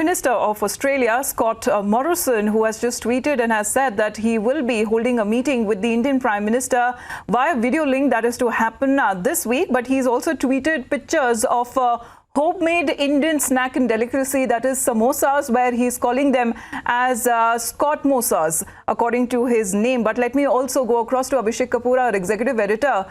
Minister of Australia, Scott Morrison, who has just tweeted and has said that he will be holding a meeting with the Indian Prime Minister via video link that is to happen this week. But he's also tweeted pictures of homemade Indian snack and delicacy, that is samosas, where he's calling them as Scott Mosas, according to his name. But let me also go across to Abhishek Kapoor, our executive editor,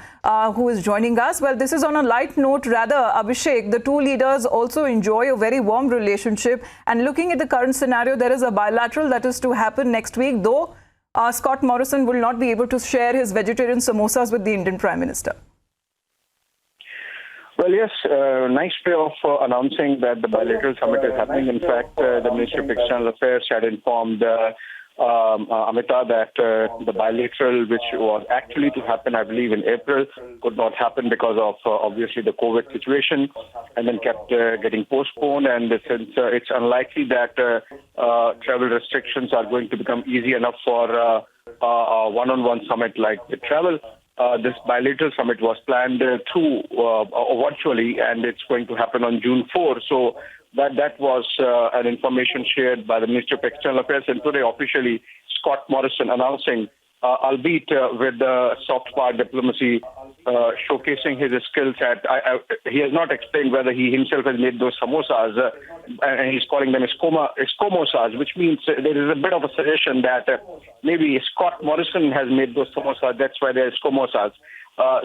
who is joining us. Well, this is on a light note, rather, Abhishek. The two leaders also enjoy a very warm relationship. And looking at the current scenario, there is a bilateral that is to happen next week, though Scott Morrison will not be able to share his vegetarian samosas with the Indian Prime Minister. Well, yes, nice way of announcing that the bilateral summit is happening. In fact, the Ministry of External Affairs had informed Amita that the bilateral, which was actually to happen, I believe, in April, could not happen because of, obviously, the COVID situation, and then kept getting postponed. And since it's unlikely that travel restrictions are going to become easy enough for a one-on-one summit like the travel, this bilateral summit was planned through virtually, and it's going to happen on June 4. So that was an information shared by the Ministry of External Affairs, and today officially Scott Morrison announcing, albeit with the soft power diplomacy, showcasing his skills at. He has not explained whether he himself has made those samosas, and he's calling them eskomosas, which means there is a bit of a suggestion that maybe Scott Morrison has made those samosas. That's why they're eskomosas.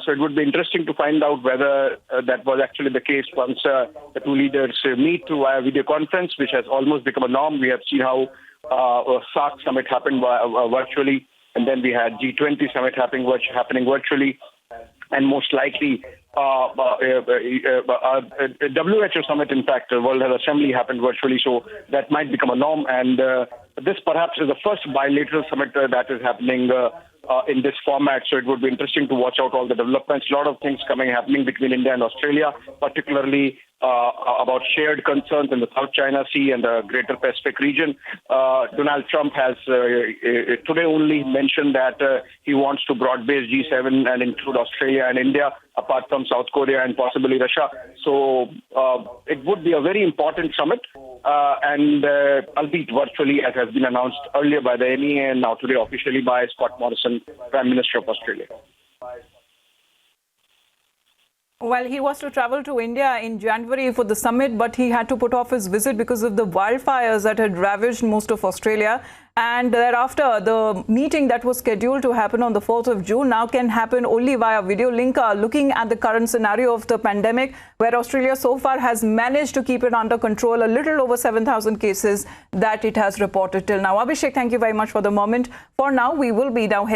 So it would be interesting to find out whether that was actually the case once the two leaders meet via video conference, which has almost become a norm. We have seen how SAARC summit happened virtually, and then we had G20 summit happening virtually, and most likely WHO summit, in fact, World Health Assembly happened virtually, so that might become a norm. And this perhaps is the first bilateral summit that is happening in this format, so it would be interesting to watch out all the developments. A lot of things happening between India and Australia, particularly about shared concerns in the South China Sea and the Greater Pacific region. Donald Trump has today only mentioned that he wants to broad-base G7 and include Australia and India, apart from South Korea and possibly Russia. So it would be a very important summit, and albeit virtually, as has been announced earlier by the MEA and now today officially by Scott Morrison, Prime Minister of Australia. Well, he was to travel to India in January for the summit, but he had to put off his visit because of the wildfires that had ravaged most of Australia. And thereafter, the meeting that was scheduled to happen on the 4th of June now can happen only via video link, looking at the current scenario of the pandemic, where Australia so far has managed to keep it under control, a little over 7,000 cases that it has reported till now. Abhishek, thank you very much for the moment. For now, we will be now